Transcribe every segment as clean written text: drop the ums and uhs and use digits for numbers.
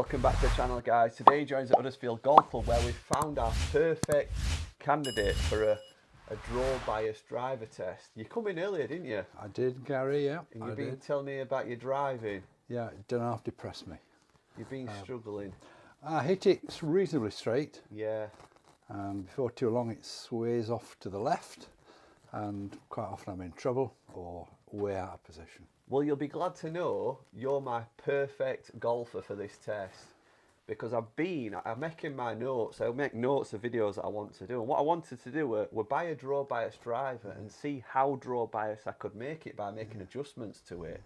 Welcome back to the channel, guys. Today joins at Huddersfield Golf Club, where we've found our perfect candidate for a draw bias driver test. You come in earlier, didn't you? I did, Gary, yeah. And you've been telling me about your driving. Yeah, it didn't half depress me. You've been struggling. I hit it reasonably straight. Yeah. Before too long it sways off to the left, and quite often I'm in trouble or way out of position. Well, you'll be glad to know you're my perfect golfer for this test, because I'm making my notes. I make notes of videos that I want to do, and what I wanted to do were buy a draw bias driver and see how draw bias I could make it by making adjustments to it,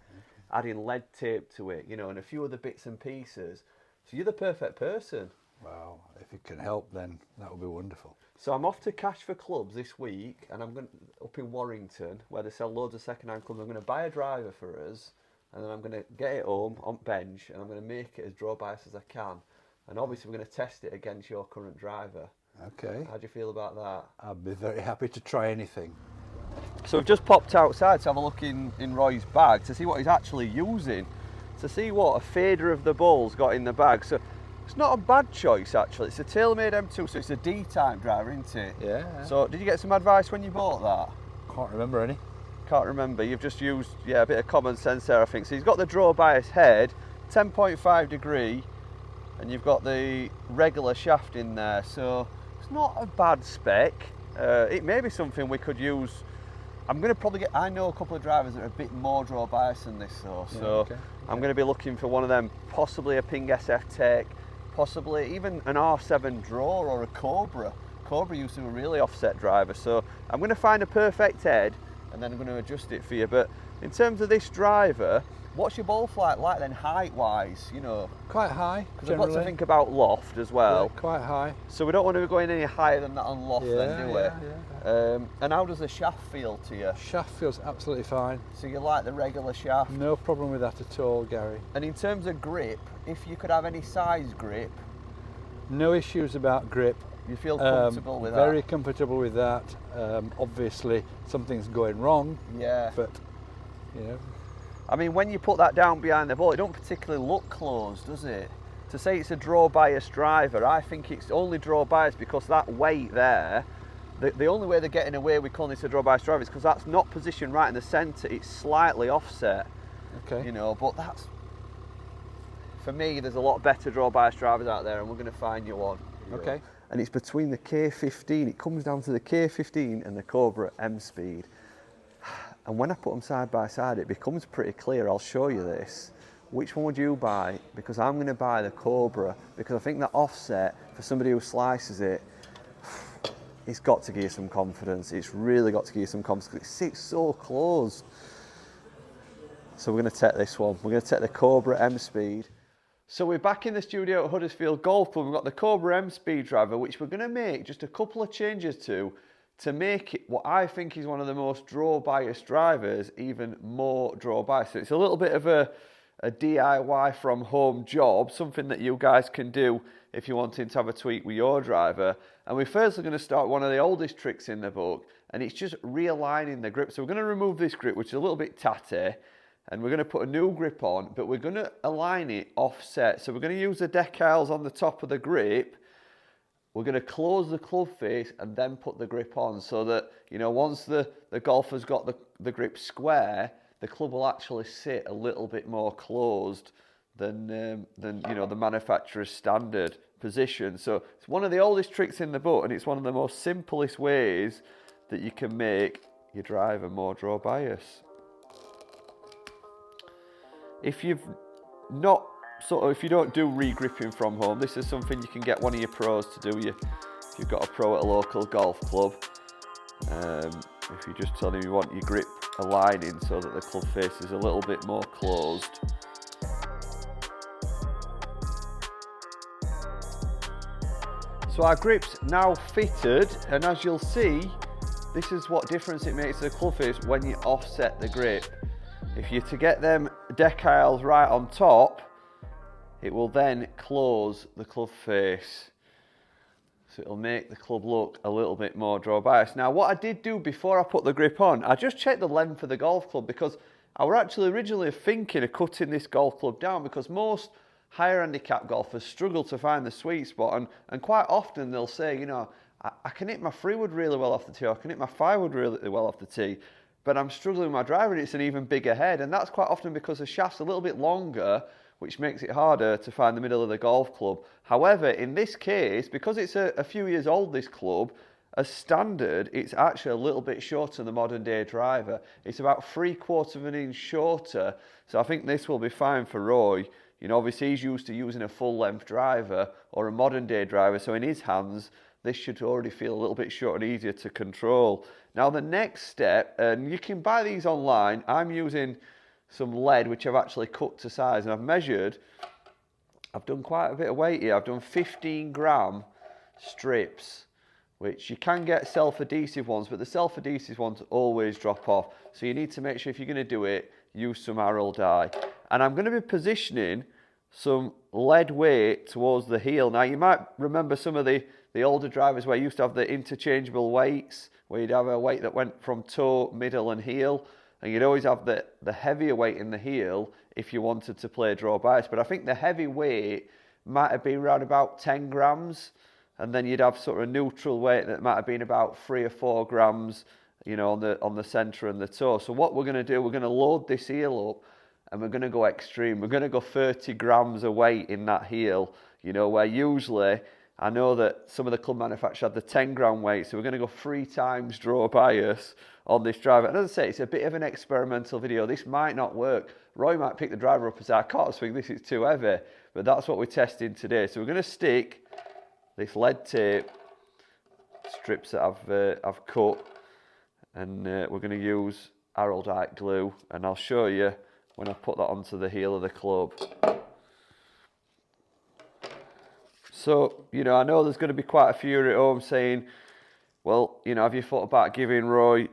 adding lead tape to it, you know, and a few other bits and pieces. So you're the perfect person. Well, if it can help, then that would be wonderful. So I'm off to Cash for Clubs this week, and I'm going up in Warrington, where they sell loads of second-hand clubs. I'm going to buy a driver for us, and then I'm going to get it home on bench, and I'm going to make it as draw bias as I can. And obviously we're going to test it against your current driver. Okay. How do you feel about that? I'd be very happy to try anything. So we've just popped outside to have a look in Roy's bag to see what he's actually using, to see what a fader of the ball's got in the bag. So it's not a bad choice, actually. It's a TaylorMade M2, so it's a D-type driver, isn't it? Yeah. So did you get some advice when you bought that? Can't remember any. Can't remember. You've just used, yeah, a bit of common sense there, I think. So he's got the draw bias head, 10.5 degree, and you've got the regular shaft in there. So it's not a bad spec. It may be something we could use. I'm going to probably get, I know a couple of drivers that are a bit more draw bias than this, though. Yeah, So okay. I'm going to be looking for one of them, possibly a Ping SF Tech, possibly even an R7 draw or a Cobra. Cobra used to be a really offset driver. So I'm going to find a perfect head and then I'm going to adjust it for you. But in terms of this driver, what's your ball flight like then, height-wise, you know? Quite high, Because I've got to think about loft as well. Yeah, quite high. So we don't want to be going any higher than that on loft then, do we? Yeah. And how does the shaft feel to you? Shaft feels absolutely fine. So you like the regular shaft? No problem with that at all, Gary. And in terms of grip, if you could have any size grip, No issues about grip. you feel comfortable with Very that? comfortable with that. Obviously, something's going wrong, Yeah. but you know. I mean, when you put that down behind the ball, it don't particularly look closed, does it? To say it's a draw bias driver, I think it's only draw bias because that weight there, the only way they're getting away with calling this a draw bias driver is because that's not positioned right in the centre, it's slightly offset. Okay. You know, but that's, for me, there's a lot better draw bias drivers out there, and we're going to find you one. Okay. And it's between the K15, it comes down to the K15 and the Cobra M Speed. And when I put them side by side, it becomes pretty clear. I'll show you this. Which one would you buy? Because I'm going to buy the Cobra, because I think that offset, for somebody who slices it, it's got to give you some confidence. It's really got to give you some confidence. It sits so close. So we're going to take this one. We're going to take the Cobra M Speed. So we're back in the studio at Huddersfield Golf Club. We've got the Cobra M Speed driver, which we're going to make just a couple of changes to make it what I think is one of the most draw bias drivers, even more draw bias. So it's a little bit of a DIY from home job, something that you guys can do if you're wanting to have a tweak with your driver. And we're firstly going to start one of the oldest tricks in the book, and it's just realigning the grip. So we're going to remove this grip, which is a little bit tatty, and we're going to put a new grip on, but we're going to align it offset. So we're going to use the decals on the top of the grip. We're going to close the club face and then put the grip on, so that, you know, once the golfer's got the grip square, the club will actually sit a little bit more closed than you know, the manufacturer's standard position. So it's one of the oldest tricks in the book, and it's one of the most simplest ways that you can make your driver more draw bias. If you've not if you don't do re-gripping from home, this is something you can get one of your pros to do. If you've got a pro at a local golf club, if you just tell them you want your grip aligning so that the club face is a little bit more closed. So our grip's now fitted, and as you'll see, this is what difference it makes to the club face when you offset the grip. If you're to get them decals right on top, it will then close the club face. So it'll make the club look a little bit more draw bias. Now, what I did do before I put the grip on, I just checked the length of the golf club, because I were actually originally thinking of cutting this golf club down, because most higher handicap golfers struggle to find the sweet spot, and quite often they'll say, you know, I can hit my 3-wood really well off the tee, or I can hit my 5-wood really well off the tee, but I'm struggling with my driver and it's an even bigger head. And that's quite often because the shaft's a little bit longer, which makes it harder to find the middle of the golf club. However, in this case, because it's a few years old, this club, as standard, it's actually a little bit shorter than the modern day driver. It's about 3/4 of an inch shorter. So I think this will be fine for Roy. You know, obviously he's used to using a full length driver or a modern day driver. So in his hands, this should already feel a little bit shorter and easier to control. Now the next step, and you can buy these online. I'm using some lead, which I've actually cut to size, and I've measured. I've done quite a bit of weight here. I've done 15 gram strips, which you can get self-adhesive ones, but the self-adhesive ones always drop off. So you need to make sure if you're going to do it, use some arrow dye. And I'm going to be positioning some lead weight towards the heel. Now you might remember some of the older drivers where you used to have the interchangeable weights, where you'd have a weight that went from toe, middle and heel, and you'd always have the heavier weight in the heel if you wanted to play draw bias. But I think the heavy weight might have been around about 10 grams, and then you'd have sort of a neutral weight that might have been about 3 or 4 grams, you know, on the centre and the toe. So what we're going to do, we're going to load this heel up and we're going to go extreme. We're going to go 30 grams of weight in that heel, you know, where usually I know that some of the club manufacturers had the 10 gram weight, so we're going to go 3 times draw bias on this driver. And as I say, it's a bit of an experimental video. This might not work. Roy might pick the driver up and say, I can't swing this, it's too heavy. But that's what we're testing today. So we're going to stick this lead tape strips that I've cut, and we're going to use araldite glue, and I'll show you when I put that onto the heel of the club. So, you know, I know there's going to be quite a few at home saying, well, you know, have you thought about giving Roy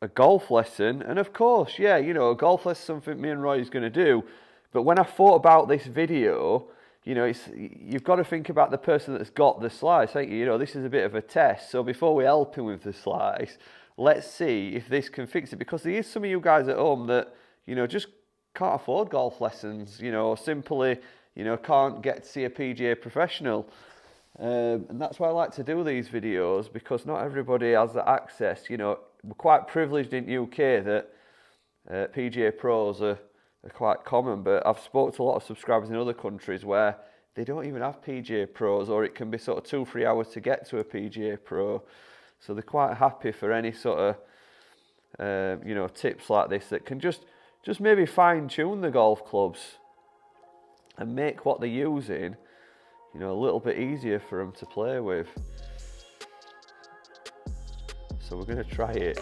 a golf lesson? And of course, yeah, you know, a golf lesson is something me and Roy is going to do. But when I thought about this video, you know, you've got to think about the person that's got the slice, ain't you? You know, this is a bit of a test. So before we help him with the slice, let's see if this can fix it. Because there is some of you guys at home that, you know, just can't afford golf lessons, you know, or simply, you know, can't get to see a PGA Professional. And that's why I like to do these videos, because not everybody has that access. You know, we're quite privileged in UK that PGA Pros are quite common, but I've spoken to a lot of subscribers in other countries where they don't even have PGA Pros, or it can be sort of 2-3 hours to get to a PGA Pro. So they're quite happy for any sort of, you know, tips like this that can just maybe fine-tune the golf clubs and make what they're using, you know, a little bit easier for them to play with. So we're going to try it.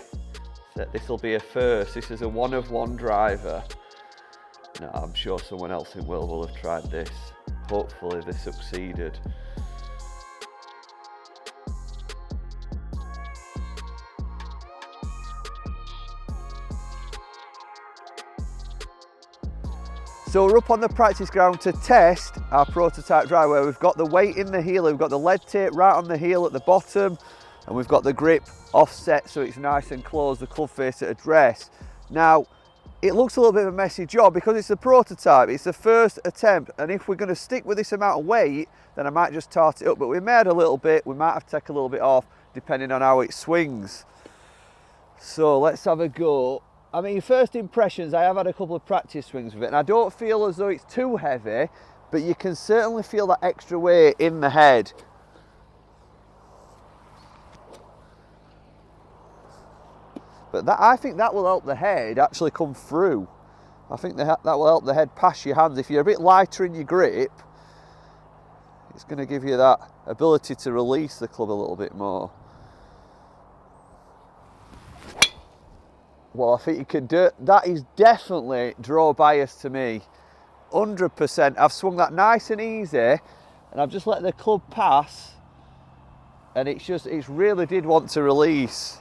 This will be a first. This is a 1-of-1 driver. Now, I'm sure someone else in World will have tried this. Hopefully they succeeded. So we're up on the practice ground to test our prototype driver, where we've got the weight in the heel, we've got the lead tape right on the heel at the bottom, and we've got the grip offset so it's nice and close, the club face at address. Now, it looks a little bit of a messy job because it's a prototype, it's the first attempt, and if we're going to stick with this amount of weight, then I might just tart it up, but we may add a little bit, we might have to take a little bit off depending on how it swings. So let's have a go. I mean, first impressions, I have had a couple of practice swings with it, and I don't feel as though it's too heavy, but you can certainly feel that extra weight in the head. But I think that will help the head actually come through. I think that will help the head pass your hands. If you're a bit lighter in your grip, it's going to give you that ability to release the club a little bit more. Well, I think you can do it. That is definitely draw bias to me. 100%. I've swung that nice and easy, and I've just let the club pass, and it really did want to release.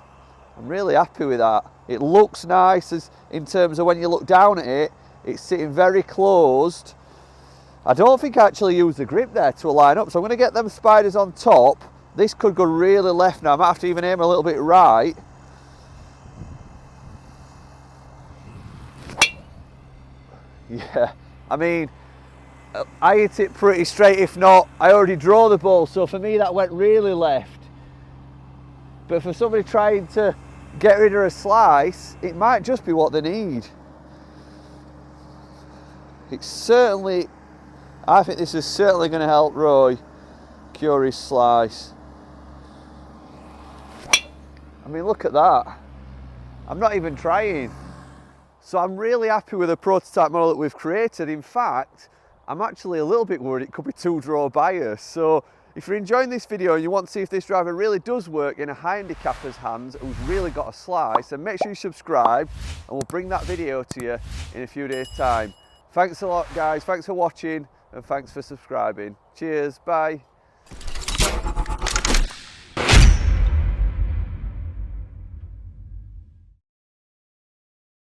I'm really happy with that. It looks nice in terms of when you look down at it, it's sitting very closed. I don't think I actually used the grip there to align up, so I'm going to get them spiders on top. This could go really left now. I might have to even aim a little bit right. Yeah, I mean, I hit it pretty straight. If not, I already draw the ball, so for me that went really left. But for somebody trying to get rid of a slice, it might just be what they need. It's certainly, I think this is certainly going to help Roy cure his slice. I mean, look at that. I'm not even trying. So I'm really happy with the prototype model that we've created. In fact, I'm actually a little bit worried it could be too draw bias. So if you're enjoying this video and you want to see if this driver really does work in a high handicapper's hands who's really got a slice, then make sure you subscribe and we'll bring that video to you in a few days' time. Thanks a lot, guys. Thanks for watching and thanks for subscribing. Cheers. Bye.